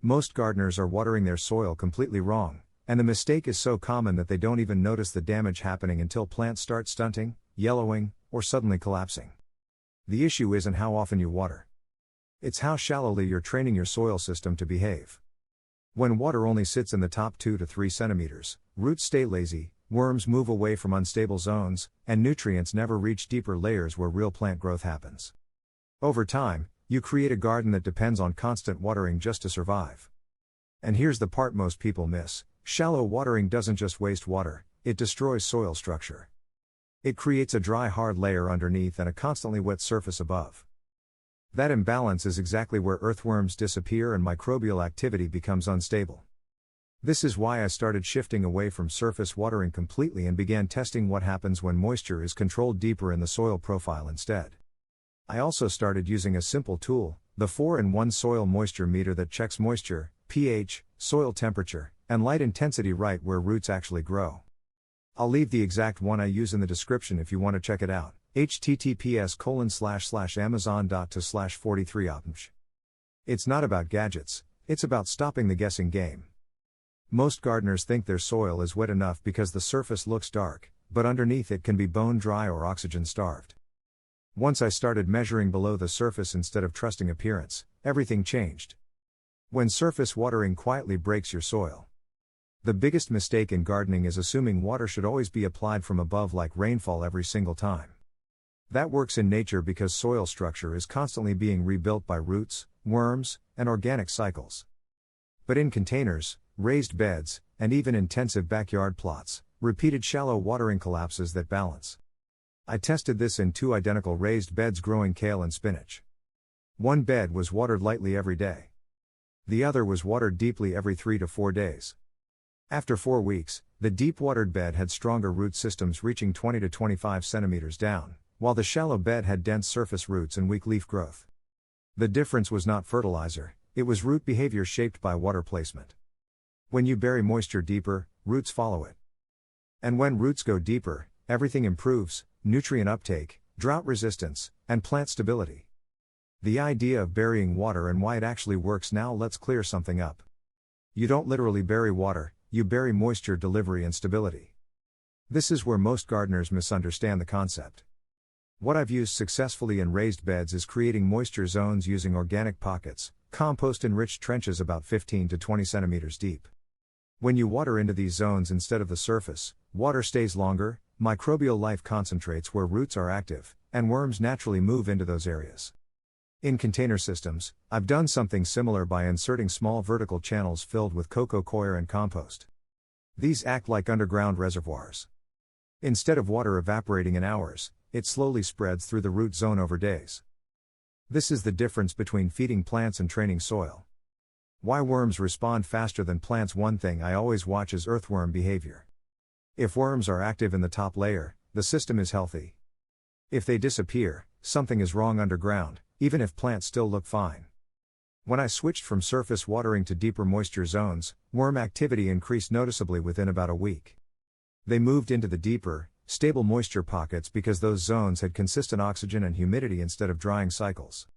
Most gardeners are watering their soil completely wrong, and the mistake is so common that they don't even notice the damage happening until plants start stunting, yellowing, or suddenly collapsing. The issue isn't how often you water. It's how shallowly you're training your soil system to behave. When water only sits in the top 2 to 3 centimeters, roots stay lazy, worms move away from unstable zones, and nutrients never reach deeper layers where real plant growth happens. Over time, you create a garden that depends on constant watering just to survive. And here's the part most people miss: shallow watering doesn't just waste water, it destroys soil structure. It creates a dry, hard layer underneath and a constantly wet surface above. That imbalance is exactly where earthworms disappear and microbial activity becomes unstable. This is why I started shifting away from surface watering completely and began testing what happens when moisture is controlled deeper in the soil profile instead. I also started using a simple tool, the 4-in-1 soil moisture meter that checks moisture, pH, soil temperature, and light intensity right where roots actually grow. I'll leave the exact one I use in the description if you want to check it out. https://amazon.to/43opmsh. It's not about gadgets, it's about stopping the guessing game. Most gardeners think their soil is wet enough because the surface looks dark, but underneath it can be bone dry or oxygen starved. Once I started measuring below the surface instead of trusting appearance, everything changed. When surface watering quietly breaks your soil. The biggest mistake in gardening is assuming water should always be applied from above like rainfall every single time. That works in nature because soil structure is constantly being rebuilt by roots, worms, and organic cycles. But in containers, raised beds, and even intensive backyard plots, repeated shallow watering collapses that balance. I tested this in 2 identical raised beds growing kale and spinach. One bed was watered lightly every day. The other was watered deeply every 3 to 4 days. After 4 weeks, the deep-watered bed had stronger root systems reaching 20 to 25 centimeters down, while the shallow bed had dense surface roots and weak leaf growth. The difference was not fertilizer, it was root behavior shaped by water placement. When you bury moisture deeper, roots follow it. And when roots go deeper, everything improves: nutrient uptake, drought resistance, and plant stability. The idea of burying water and why it actually works. Now let's clear something up. You don't literally bury water, you bury moisture delivery and stability. This is where most gardeners misunderstand the concept. What I've used successfully in raised beds is creating moisture zones using organic pockets, compost-enriched trenches about 15 to 20 centimeters deep. When you water into these zones instead of the surface, water stays longer, microbial life concentrates where roots are active, and worms naturally move into those areas. In container systems, I've done something similar by inserting small vertical channels filled with coco coir and compost. These act like underground reservoirs. Instead of water evaporating in hours, it slowly spreads through the root zone over days. This is the difference between feeding plants and training soil. Why worms respond faster than plants? One thing I always watch is earthworm behavior. If worms are active in the top layer, the system is healthy. If they disappear, something is wrong underground, even if plants still look fine. When I switched from surface watering to deeper moisture zones, worm activity increased noticeably within about a week. They moved into the deeper, stable moisture pockets because those zones had consistent oxygen and humidity instead of drying cycles.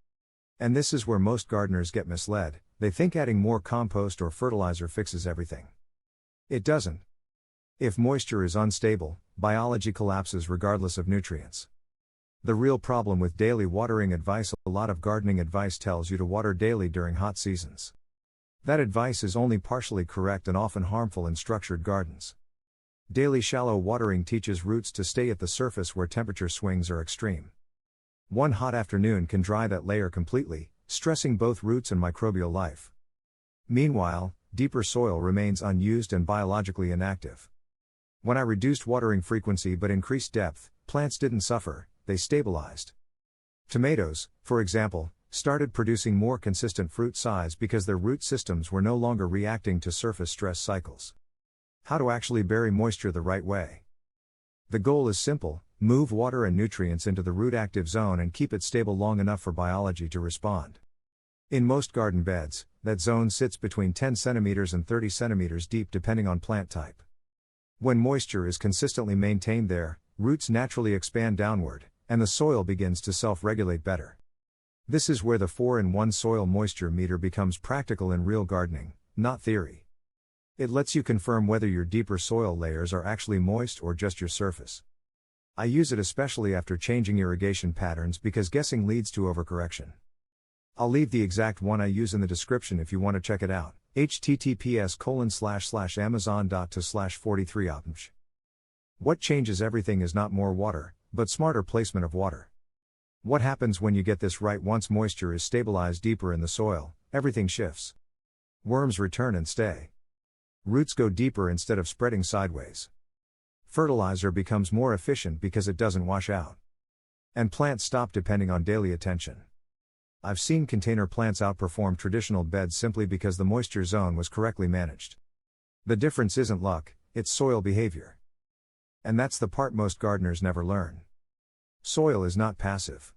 And this is where most gardeners get misled. They think adding more compost or fertilizer fixes everything. It doesn't. If moisture is unstable, biology collapses regardless of nutrients. The real problem with daily watering advice: a lot of gardening advice tells you to water daily during hot seasons. That advice is only partially correct and often harmful in structured gardens. Daily shallow watering teaches roots to stay at the surface where temperature swings are extreme. One hot afternoon can dry that layer completely, stressing both roots and microbial life. Meanwhile, deeper soil remains unused and biologically inactive. When I reduced watering frequency but increased depth, plants didn't suffer, they stabilized. Tomatoes, for example, started producing more consistent fruit size because their root systems were no longer reacting to surface stress cycles. How to actually bury moisture the right way? The goal is simple: move water and nutrients into the root active zone and keep it stable long enough for biology to respond. In most garden beds, that zone sits between 10 centimeters and 30 centimeters deep depending on plant type. When moisture is consistently maintained there, roots naturally expand downward, and the soil begins to self-regulate better. This is where the 4-in-1 soil moisture meter becomes practical in real gardening, not theory. It lets you confirm whether your deeper soil layers are actually moist or just your surface. I use it especially after changing irrigation patterns because guessing leads to overcorrection. I'll leave the exact one I use in the description if you want to check it out. https://amazon.to/43opmch. What changes everything is not more water, but smarter placement of water. What happens when you get this right? Once moisture is stabilized deeper in the soil, everything shifts. Worms return and stay. Roots go deeper instead of spreading sideways. Fertilizer becomes more efficient because it doesn't wash out. And plants stop depending on daily attention. I've seen container plants outperform traditional beds simply because the moisture zone was correctly managed. The difference isn't luck, it's soil behavior. And that's the part most gardeners never learn. Soil is not passive.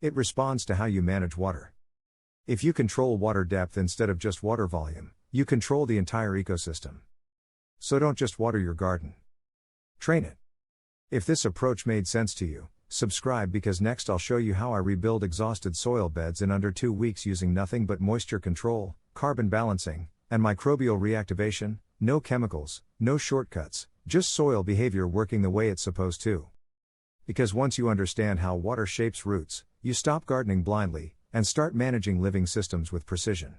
It responds to how you manage water. If you control water depth instead of just water volume, you control the entire ecosystem. So don't just water your garden. Train it. If this approach made sense to you, subscribe because next I'll show you how I rebuild exhausted soil beds in under 2 weeks using nothing but moisture control, carbon balancing, and microbial reactivation, no chemicals, no shortcuts, just soil behavior working the way it's supposed to. Because once you understand how water shapes roots, you stop gardening blindly, and start managing living systems with precision.